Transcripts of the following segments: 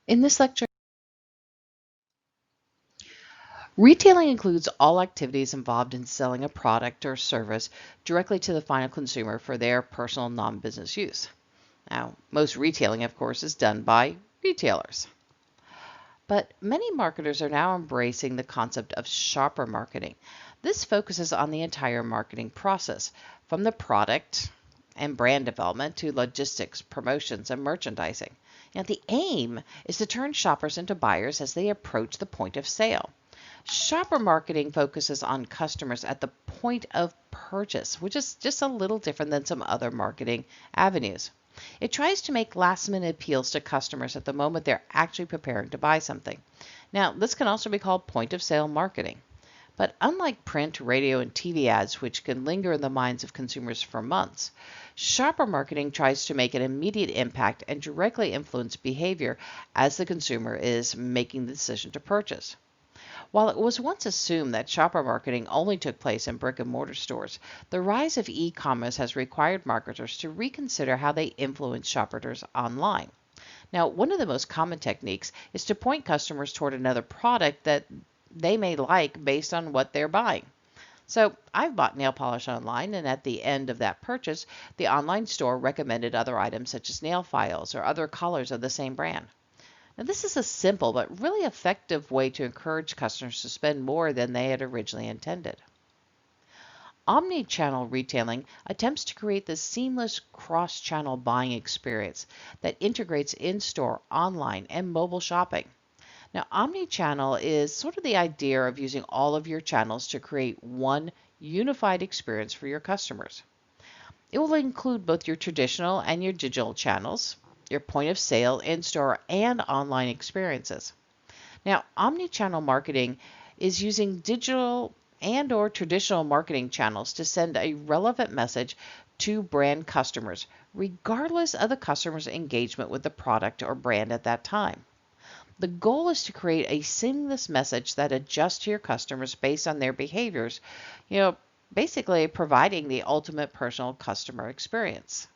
In this lecture, retailing includes all activities involved in selling a product or service directly to the final consumer for their personal non-business use. Now, most retailing, of course, is done by retailers. But many marketers are now embracing the concept of shopper marketing. This focuses on the entire marketing process, from the product and brand development to logistics, promotions, and merchandising. Now, the aim is to turn shoppers into buyers as they approach the point of sale. Shopper marketing focuses on customers at the point of purchase, which is just a little different than some other marketing avenues. It tries to make last-minute appeals to customers at the moment they're actually preparing to buy something. Now, this can also be called point-of-sale marketing. But unlike print, radio, and TV ads, which can linger in the minds of consumers for months, shopper marketing tries to make an immediate impact and directly influence behavior as the consumer is making the decision to purchase. While it was once assumed that shopper marketing only took place in brick and mortar stores, the rise of e-commerce has required marketers to reconsider how they influence shoppers online. Now, one of the most common techniques is to point customers toward another product that they may like based on what they're buying. So I've bought nail polish online, and at the end of that purchase, the online store recommended other items such as nail files or other colors of the same brand. Now, this is a simple but really effective way to encourage customers to spend more than they had originally intended. Omni-channel retailing attempts to create this seamless cross-channel buying experience that integrates in-store, online, and mobile shopping. Now, omni-channel is sort of the idea of using all of your channels to create one unified experience for your customers. It will include both your traditional and your digital channels, your point of sale, in-store, and online experiences. Now, omni-channel marketing is using digital and or traditional marketing channels to send a relevant message to brand customers, regardless of the customer's engagement with the product or brand at that time. The goal is to create a seamless message that adjusts to your customers based on their behaviors, basically providing the ultimate personal customer experience.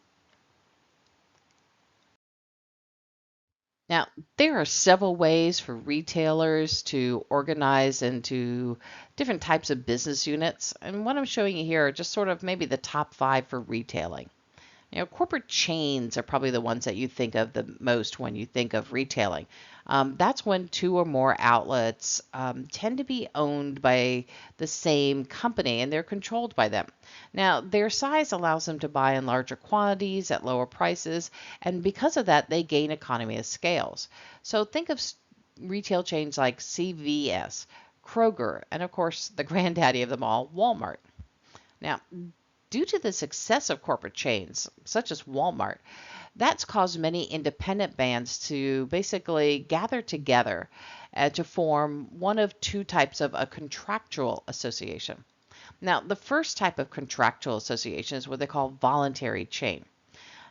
Now, there are several ways for retailers to organize into different types of business units, and what I'm showing you here are just sort of maybe the top 5 for retailing. Corporate chains are probably the ones that you think of the most when you think of retailing. That's when 2 or more outlets tend to be owned by the same company and they're controlled by them. Now, their size allows them to buy in larger quantities at lower prices, and because of that, they gain economy of scales. So think of retail chains like CVS, Kroger, and of course, the granddaddy of them all, Walmart. Now, due to the success of corporate chains, such as Walmart, that's caused many independent brands to basically gather together to form one of 2 types of a contractual association. Now, the first type of contractual association is what they call voluntary chain.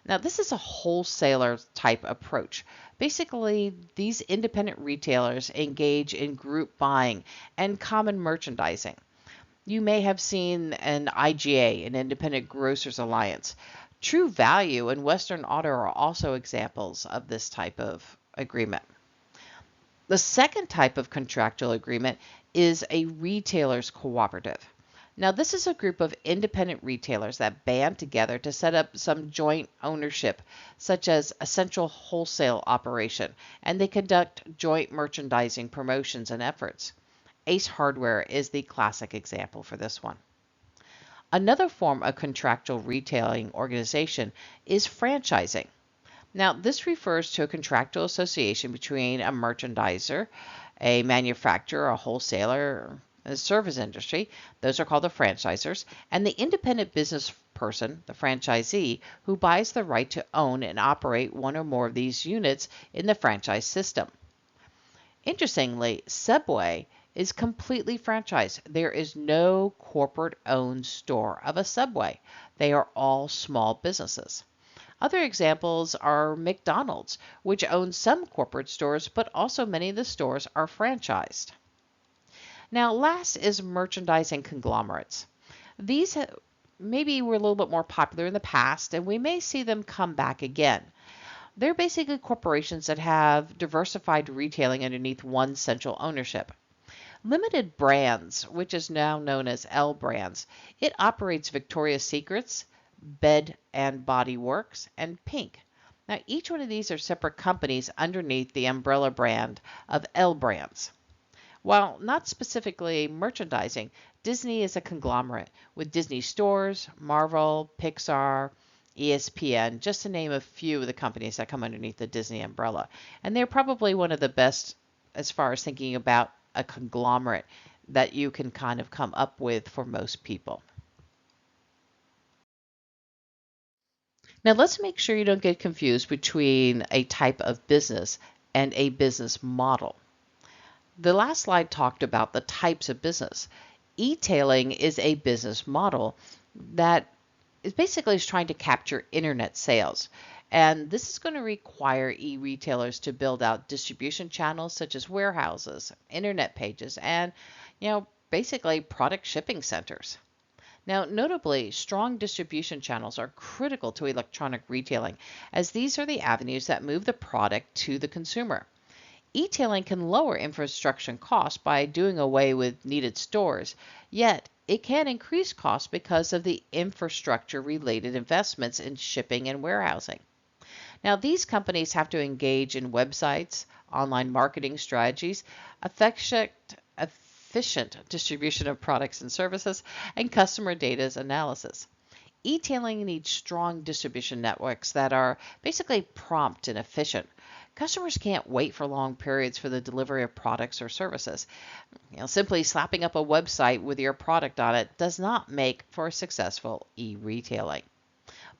Now, this is a wholesaler type approach. Basically, these independent retailers engage in group buying and common merchandising. You may have seen an IGA, an Independent Grocers Alliance. True Value and Western Auto are also examples of this type of agreement. The second type of contractual agreement is a retailer's cooperative. Now, this is a group of independent retailers that band together to set up some joint ownership, such as a central wholesale operation, and they conduct joint merchandising promotions and efforts. Ace Hardware is the classic example for this one. Another form of contractual retailing organization is franchising. Now, this refers to a contractual association between a merchandiser, a manufacturer, a wholesaler, a service industry, those are called the franchisers, and the independent business person, the franchisee, who buys the right to own and operate one or more of these units in the franchise system. Interestingly, Subway is completely franchised. There is no corporate-owned store of a Subway. They are all small businesses. Other examples are McDonald's, which owns some corporate stores, but also many of the stores are franchised. Now, last is merchandising conglomerates. These maybe were a little bit more popular in the past, and we may see them come back again. They're basically corporations that have diversified retailing underneath one central ownership. Limited Brands, which is now known as L Brands, it operates Victoria's Secrets, Bed and Body Works, and Pink. Now, each one of these are separate companies underneath the umbrella brand of L Brands. While not specifically merchandising, Disney is a conglomerate with Disney Stores, Marvel, Pixar, ESPN, just to name a few of the companies that come underneath the Disney umbrella. And they're probably one of the best as far as thinking about a conglomerate that you can kind of come up with for most people. Now, let's make sure you don't get confused between a type of business and a business model. The last slide talked about the types of business. E-tailing is a business model that is basically trying to capture internet sales. And this is going to require e-retailers to build out distribution channels such as warehouses, internet pages, and basically product shipping centers. Now, notably, strong distribution channels are critical to electronic retailing, as these are the avenues that move the product to the consumer. E-tailing can lower infrastructure costs by doing away with needed stores, yet it can increase costs because of the infrastructure-related investments in shipping and warehousing. Now, these companies have to engage in websites, online marketing strategies, efficient distribution of products and services, and customer data analysis. E-tailing needs strong distribution networks that are basically prompt and efficient. Customers can't wait for long periods for the delivery of products or services. Simply slapping up a website with your product on it does not make for successful e-retailing.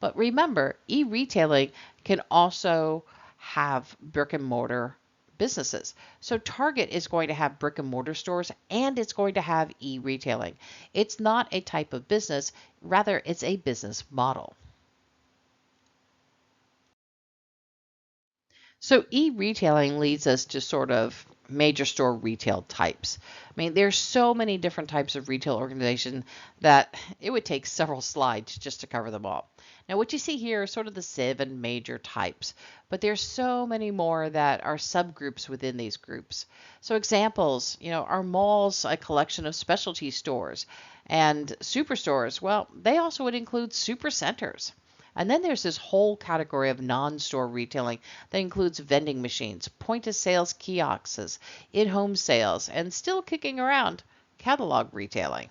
But remember, e-retailing can also have brick and mortar businesses. So Target is going to have brick and mortar stores and it's going to have e-retailing. It's not a type of business, rather it's a business model. So e-retailing leads us to sort of major store retail types. I mean, there's so many different types of retail organization that it would take several slides just to cover them all. Now, what you see here are sort of the 7 major types, but there's so many more that are subgroups within these groups. So examples, are malls a collection of specialty stores, and superstores, well, they also would include super centers. And then there's this whole category of non-store retailing that includes vending machines, point-of-sale kiosks, in-home sales, and still kicking around, catalog retailing.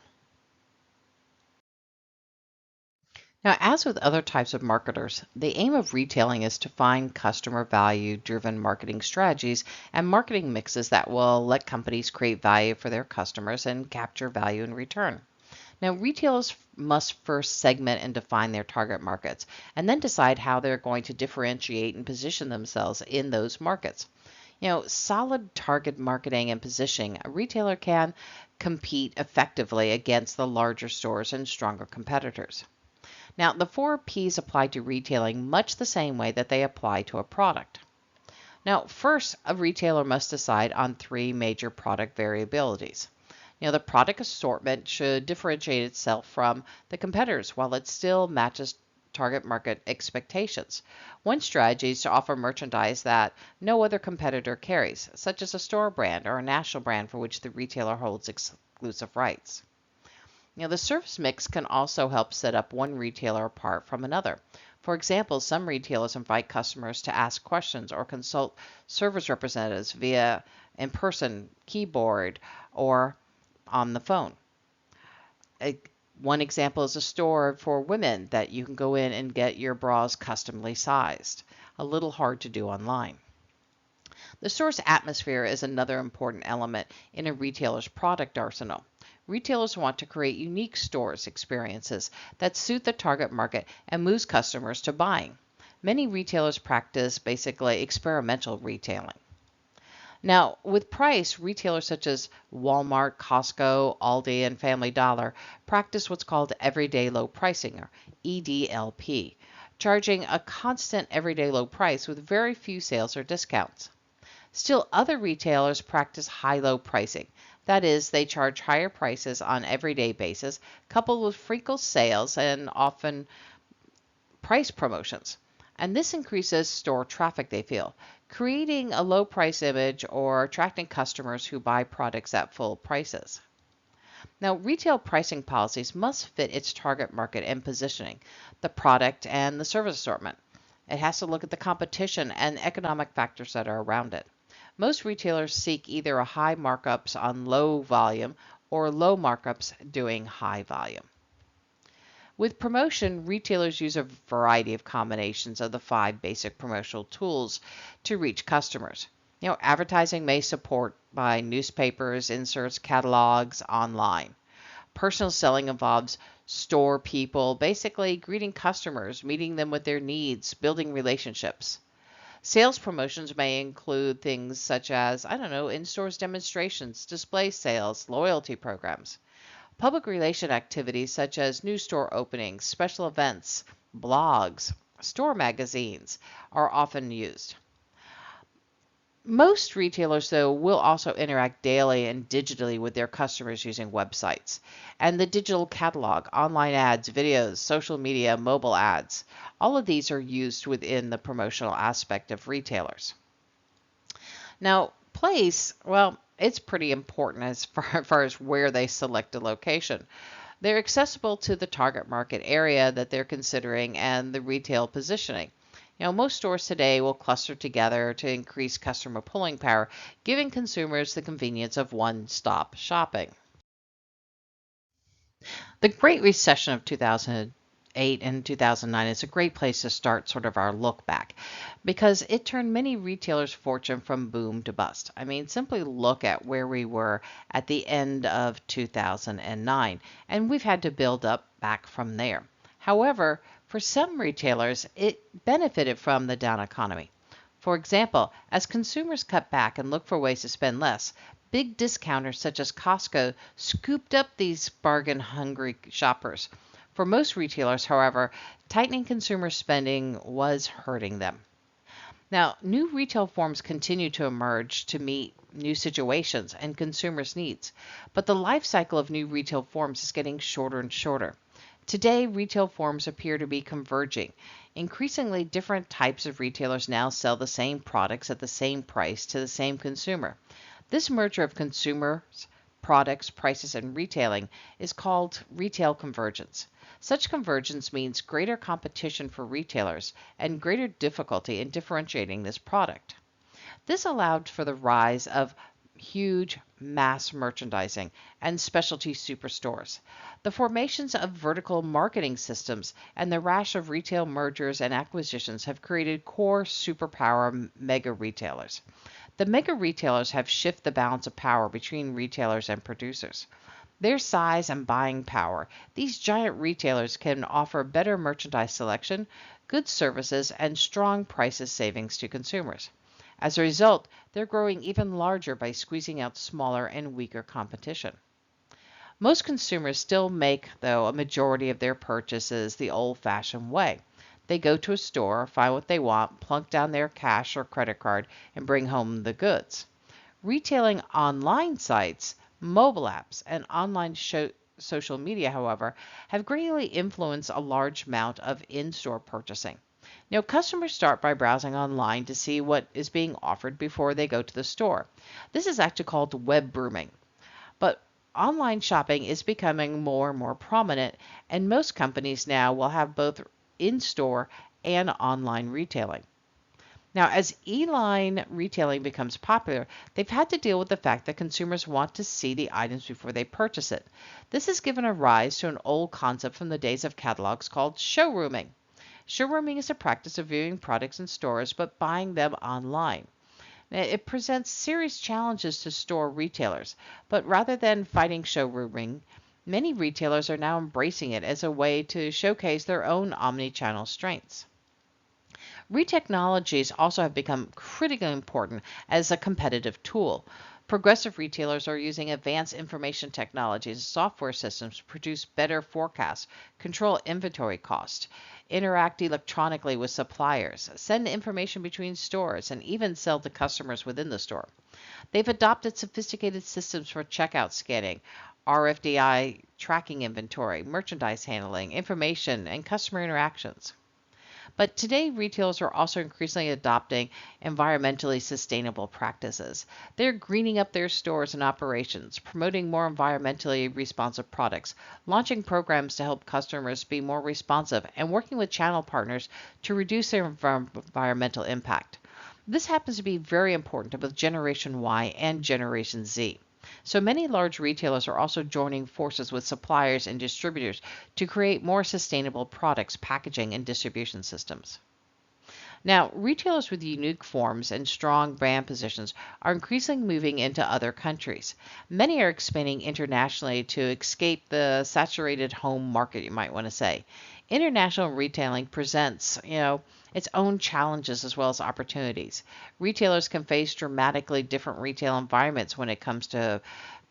Now, as with other types of marketers, the aim of retailing is to find customer value-driven marketing strategies and marketing mixes that will let companies create value for their customers and capture value in return. Now, retailers must first segment and define their target markets, and then decide how they're going to differentiate and position themselves in those markets. Solid target marketing and positioning, a retailer can compete effectively against the larger stores and stronger competitors. Now, the 4 P's apply to retailing much the same way that they apply to a product. Now, first, a retailer must decide on 3 major product variabilities. The product assortment should differentiate itself from the competitors while it still matches target market expectations. One strategy is to offer merchandise that no other competitor carries, such as a store brand or a national brand for which the retailer holds exclusive rights. The service mix can also help set up one retailer apart from another. For example, some retailers invite customers to ask questions or consult service representatives via in-person keyboard or on the phone. One example is a store for women that you can go in and get your bras customly sized. A little hard to do online. The store's atmosphere is another important element in a retailer's product arsenal. Retailers want to create unique stores experiences that suit the target market and moves customers to buying. Many retailers practice basically experimental retailing. Now, with price, retailers such as Walmart, Costco, Aldi, and Family Dollar practice what's called everyday low pricing, or EDLP, charging a constant everyday low price with very few sales or discounts. Still, other retailers practice high-low pricing. That is, they charge higher prices on everyday basis, coupled with frequent sales and often price promotions. and this increases store traffic, they feel, creating a low price image or attracting customers who buy products at full prices. Now, retail pricing policies must fit its target market and positioning, the product and the service assortment. It has to look at the competition and economic factors that are around it. Most retailers seek either a high markups on low volume or low markups doing high volume. With promotion, retailers use a variety of combinations of the 5 basic promotional tools to reach customers. Advertising may support by newspapers, inserts, catalogs, online. Personal selling involves store people, basically greeting customers, meeting them with their needs, building relationships. Sales promotions may include things such as, in-stores demonstrations, display sales, loyalty programs. Public relation activities such as new store openings, special events, blogs, store magazines are often used. Most retailers, though, will also interact daily and digitally with their customers using websites and the digital catalog, online ads, videos, social media, mobile ads. All of these are used within the promotional aspect of retailers. Now, place, well, it's pretty important as far as where they select a location. They're accessible to the target market area that they're considering and the retail positioning. Most stores today will cluster together to increase customer pulling power, giving consumers the convenience of one-stop shopping. The Great Recession of 2008 and 2009 is a great place to start sort of our look back because it turned many retailers' fortune from boom to bust. Simply look at where we were at the end of 2009, and we've had to build up back from there. However, for some retailers, it benefited from the down economy. For example, as consumers cut back and look for ways to spend less, big discounters such as Costco scooped up these bargain-hungry shoppers. For most retailers, however, tightening consumer spending was hurting them. Now, new retail forms continue to emerge to meet new situations and consumers' needs, but the life cycle of new retail forms is getting shorter and shorter. Today, retail forms appear to be converging. Increasingly, different types of retailers now sell the same products at the same price to the same consumer. This merger of consumers, products, prices, and retailing is called retail convergence. Such convergence means greater competition for retailers and greater difficulty in differentiating this product. This allowed for the rise of huge mass merchandising and specialty superstores, the formations of vertical marketing systems, and the rash of retail mergers and acquisitions have created core superpower mega retailers. The mega retailers have shifted the balance of power between retailers and producers. Their size and buying power, these giant retailers can offer better merchandise selection, good services, and strong prices savings to consumers. As a result, they're growing even larger by squeezing out smaller and weaker competition. Most consumers still make, though, a majority of their purchases the old-fashioned way. They go to a store, find what they want, plunk down their cash or credit card, and bring home the goods. Retailing online sites, mobile apps, and online social media, however, have greatly influenced a large amount of in-store purchasing. Customers start by browsing online to see what is being offered before they go to the store. This is actually called web brooming. But online shopping is becoming more and more prominent, and most companies now will have both in-store and online retailing. Now, as e-line retailing becomes popular, they've had to deal with the fact that consumers want to see the items before they purchase it. This has given a rise to an old concept from the days of catalogs called showrooming. Showrooming is a practice of viewing products in stores but buying them online. It presents serious challenges to store retailers, but rather than fighting showrooming, many retailers are now embracing it as a way to showcase their own omni-channel strengths. Retechnologies also have become critically important as a competitive tool. Progressive retailers are using advanced information technologies and software systems to produce better forecasts, control inventory cost, interact electronically with suppliers, send information between stores, and even sell to customers within the store. They've adopted sophisticated systems for checkout scanning, RFID tracking inventory, merchandise handling, information, and customer interactions. But today, retailers are also increasingly adopting environmentally sustainable practices. They're greening up their stores and operations, promoting more environmentally responsive products, launching programs to help customers be more responsive, and working with channel partners to reduce their environmental impact. This happens to be very important to both Generation Y and Generation Z. So many large retailers are also joining forces with suppliers and distributors to create more sustainable products, packaging, and distribution systems. Now, retailers with unique forms and strong brand positions are increasingly moving into other countries. Many are expanding internationally to escape the saturated home market, you might want to say. International retailing presents, its own challenges as well as opportunities. Retailers can face dramatically different retail environments when it comes to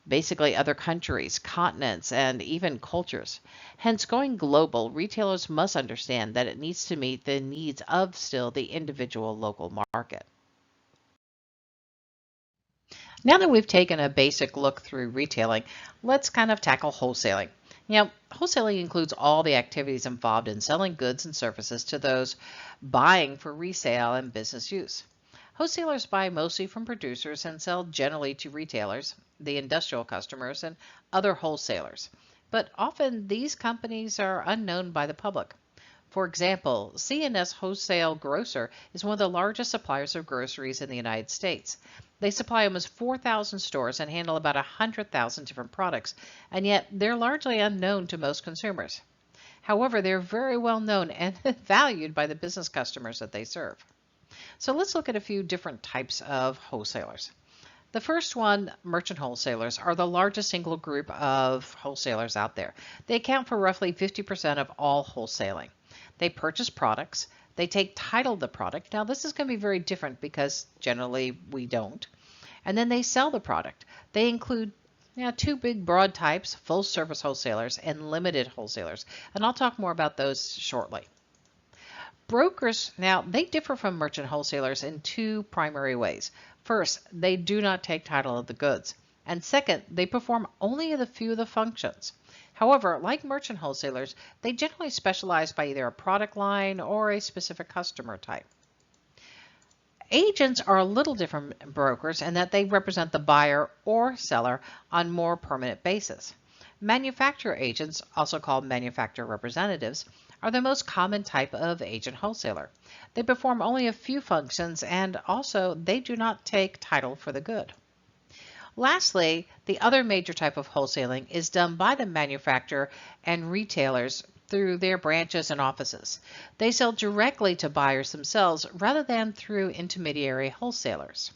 basically other countries, continents, and even cultures. Hence, going global, retailers must understand that it needs to meet the needs of still the individual local market. Now that we've taken a basic look through retailing, let's kind of tackle wholesaling. Wholesaling includes all the activities involved in selling goods and services to those buying for resale and business use. Wholesalers buy mostly from producers and sell generally to retailers, the industrial customers, and other wholesalers. But often these companies are unknown by the public. For example, C&S Wholesale Grocer is one of the largest suppliers of groceries in the United States. They supply almost 4,000 stores and handle about 100,000 different products, and yet they're largely unknown to most consumers. However, they're very well known and valued by the business customers that they serve. So let's look at a few different types of wholesalers. The first one, merchant wholesalers, are the largest single group of wholesalers out there. They account for roughly 50% of all wholesaling. They purchase products. They take title of the product. Now, this is going to be very different because generally we don't. And then they sell the product. They include two big broad types, full service wholesalers and limited wholesalers. And I'll talk more about those shortly. Brokers, now, they differ from merchant wholesalers in two primary ways. First, they do not take title of the goods. And second, they perform only a few of the functions. However, like merchant wholesalers, they generally specialize by either a product line or a specific customer type. Agents are a little different from brokers in that they represent the buyer or seller on more permanent basis. Manufacturer agents, also called manufacturer representatives, are the most common type of agent wholesaler. They perform only a few functions and also they do not take title for the good. Lastly, the other major type of wholesaling is done by the manufacturer and retailers through their branches and offices. They sell directly to buyers themselves rather than through intermediary wholesalers.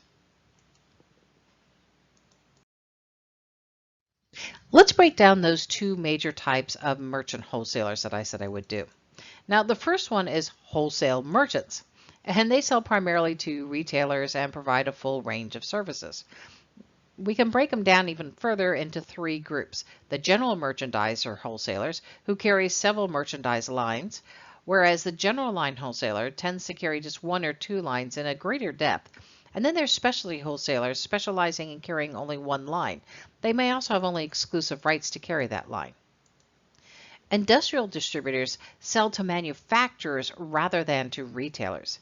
Let's break down those two major types of merchant wholesalers that I said I would do. Now, the first one is wholesale merchants, and they sell primarily to retailers and provide a full range of services. We can break them down even further into three groups. The general merchandiser wholesalers, who carry several merchandise lines, whereas the general line wholesaler tends to carry just one or two lines in a greater depth. And then there's specialty wholesalers specializing in carrying only one line. They may also have only exclusive rights to carry that line. Industrial distributors sell to manufacturers rather than to retailers.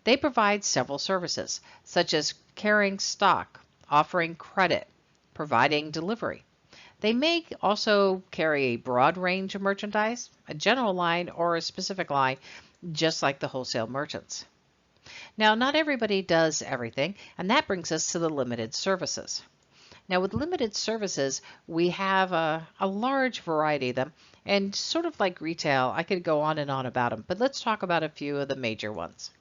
They provide several services, such as carrying stock, offering credit, providing delivery. They may also carry a broad range of merchandise, a general line, or a specific line, just like the wholesale merchants. Now, not everybody does everything, and that brings us to the limited services. Now, with limited services, we have a large variety of them, and sort of like retail, I could go on and on about them, but let's talk about a few of the major ones.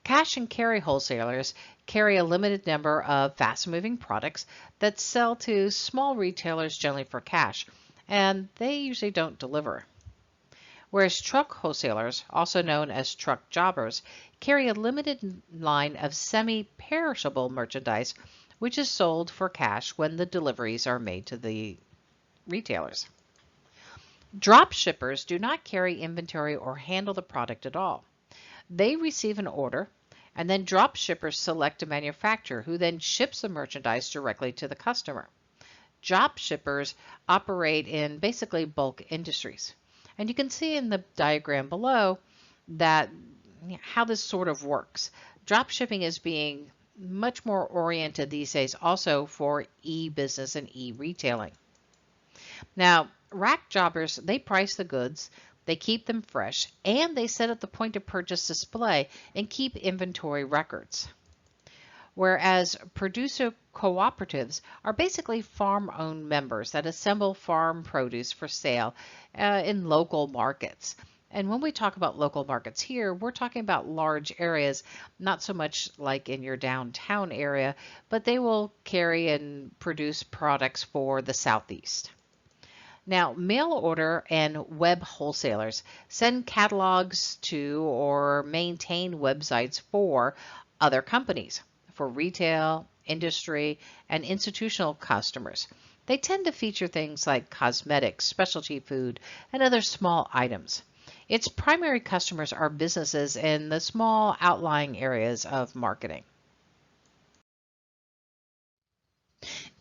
Cash and carry wholesalers carry a limited number of fast-moving products that sell to small retailers generally for cash, and they usually don't deliver. Whereas truck wholesalers, also known as truck jobbers, carry a limited line of semi-perishable merchandise which is sold for cash when the deliveries are made to the retailers. Drop shippers do not carry inventory or handle the product at all. They receive an order, and then drop shippers select a manufacturer who then ships the merchandise directly to the customer. Drop shippers operate in basically bulk industries. And you can see in the diagram below that how this sort of works. Drop shipping is being much more oriented these days also for e-business and e-retailing. Now, rack jobbers, they price the goods, they keep them fresh, and they set up the point of purchase display and keep inventory records. Whereas producer cooperatives are basically farm-owned members that assemble farm produce for sale in local markets. And when we talk about local markets here, we're talking about large areas, not so much like in your downtown area, but they will carry and produce products for the Southeast. Now, mail order and web wholesalers send catalogs to or maintain websites for other companies, for retail, industry, and institutional customers. They tend to feature things like cosmetics, specialty food, and other small items. Its primary customers are businesses in the small outlying areas of marketing.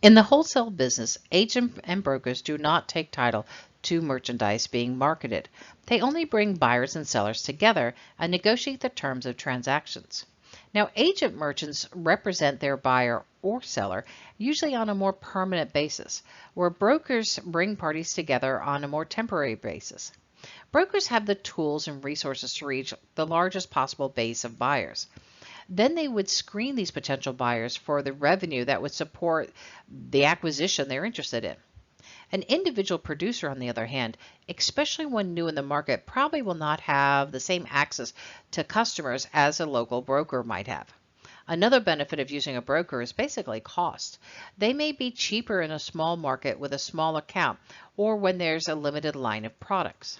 In the wholesale business, agents and brokers do not take title to merchandise being marketed. They only bring buyers and sellers together and negotiate the terms of transactions. Now, agent merchants represent their buyer or seller, usually on a more permanent basis, where brokers bring parties together on a more temporary basis. Brokers have the tools and resources to reach the largest possible base of buyers. Then they would screen these potential buyers for the revenue that would support the acquisition they're interested in. An individual producer, on the other hand, especially when new in the market, probably will not have the same access to customers as a local broker might have. Another benefit of using a broker is basically cost. They may be cheaper in a small market with a small account or when there's a limited line of products.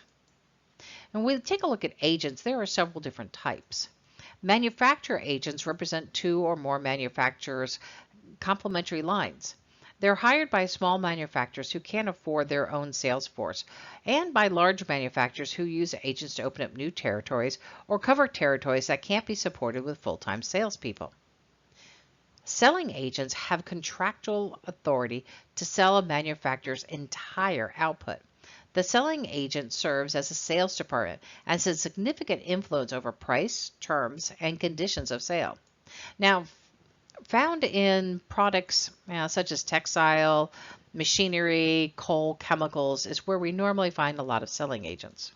And when we take a look at agents, there are several different types. Manufacturer agents represent two or more manufacturers' complementary lines. They're hired by small manufacturers who can't afford their own sales force and by large manufacturers who use agents to open up new territories or cover territories that can't be supported with full-time salespeople. Selling agents have contractual authority to sell a manufacturer's entire output. The selling agent serves as a sales department and has a significant influence over price, terms, and conditions of sale. Now, found in products such as textile, machinery, coal, chemicals is where we normally find a lot of selling agents.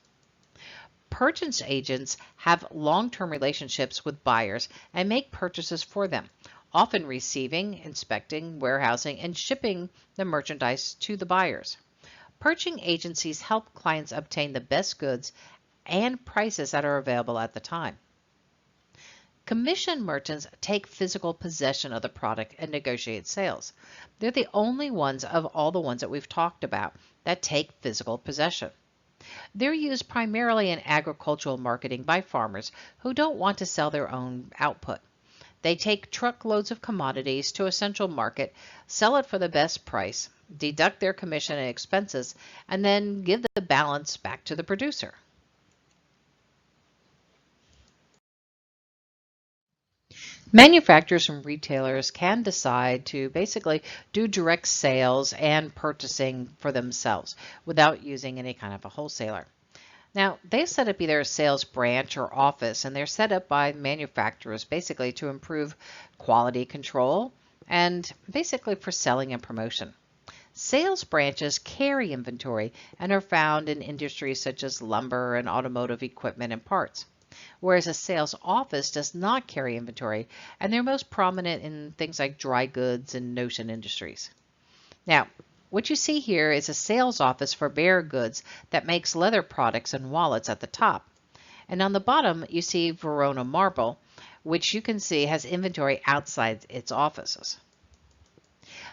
Purchase agents have long-term relationships with buyers and make purchases for them, often receiving, inspecting, warehousing, and shipping the merchandise to the buyers. Purchasing agencies help clients obtain the best goods and prices that are available at the time. Commission merchants take physical possession of the product and negotiate sales. They're the only ones of all the ones that we've talked about that take physical possession. They're used primarily in agricultural marketing by farmers who don't want to sell their own output. They take truckloads of commodities to a central market, sell it for the best price, deduct their commission and expenses, and then give the balance back to the producer. Manufacturers and retailers can decide to basically do direct sales and purchasing for themselves without using any kind of a wholesaler. Now, they set up either a sales branch or office, and they're set up by manufacturers basically to improve quality control and basically for selling and promotion. Sales branches carry inventory and are found in industries such as lumber and automotive equipment and parts, whereas a sales office does not carry inventory, and they're most prominent in things like dry goods and notion industries. Now, what you see here is a sales office for bare goods that makes leather products and wallets at the top. And on the bottom, you see Verona Marble, which you can see has inventory outside its offices.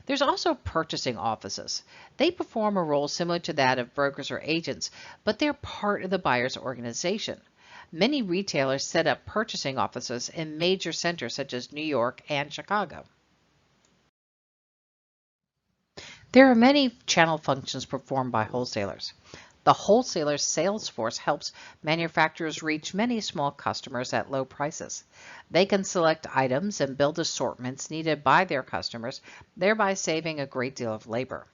There's also purchasing offices. They perform a role similar to that of brokers or agents, but they're part of the buyer's organization. Many retailers set up purchasing offices in major centers such as New York and Chicago. There are many channel functions performed by wholesalers. The wholesaler sales force helps manufacturers reach many small customers at low prices. They can select items and build assortments needed by their customers, thereby saving a great deal of labor.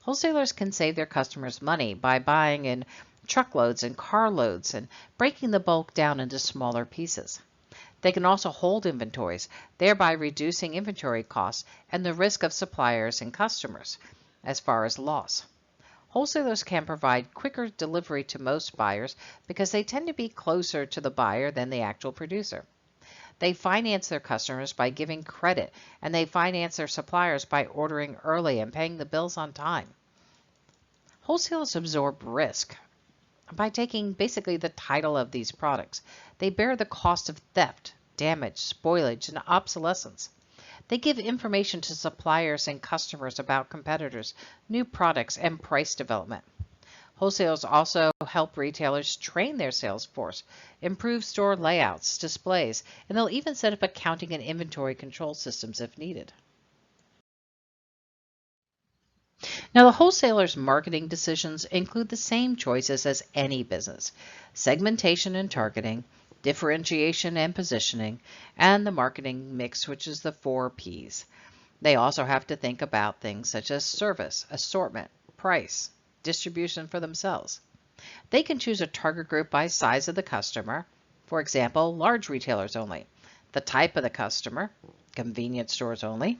Wholesalers can save their customers money by buying in truckloads and carloads, and breaking the bulk down into smaller pieces. They can also hold inventories, thereby reducing inventory costs and the risk of suppliers and customers as far as loss. Wholesalers can provide quicker delivery to most buyers because they tend to be closer to the buyer than the actual producer. They finance their customers by giving credit, and they finance their suppliers by ordering early and paying the bills on time. Wholesalers absorb risk by taking basically the title of these products. They bear the cost of theft, damage, spoilage, and obsolescence. They give information to suppliers and customers about competitors, new products, and price development. Wholesalers also help retailers train their sales force, improve store layouts, displays, and they'll even set up accounting and inventory control systems if needed. Now, the wholesaler's marketing decisions include the same choices as any business: segmentation and targeting, differentiation and positioning, and the marketing mix, which is the 4 Ps. They also have to think about things such as service, assortment, price, distribution for themselves. They can choose a target group by size of the customer, for example, large retailers only, the type of the customer, convenience stores only,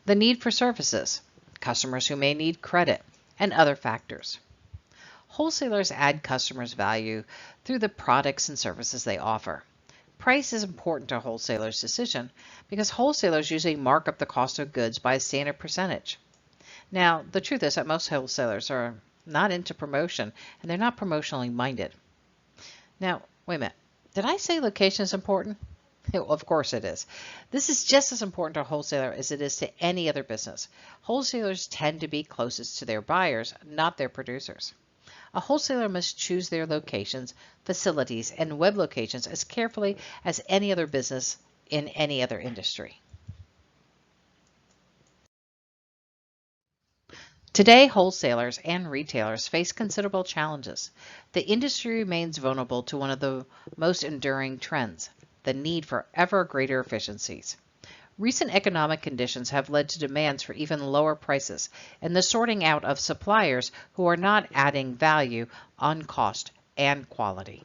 the need for services, customers who may need credit, and other factors. Wholesalers add customers value through the products and services they offer. Price is important to wholesalers' decision because wholesalers usually mark up the cost of goods by a standard percentage. Now, the truth is that most wholesalers are not into promotion and they're not promotionally minded. Now, wait a minute. Did I say location is important? Of course it is. This is just as important to a wholesaler as it is to any other business. Wholesalers tend to be closest to their buyers, not their producers. A wholesaler must choose their locations, facilities, and web locations as carefully as any other business in any other industry. Today, wholesalers and retailers face considerable challenges. The industry remains vulnerable to one of the most enduring trends: the need for ever greater efficiencies. Recent economic conditions have led to demands for even lower prices and the sorting out of suppliers who are not adding value on cost and quality.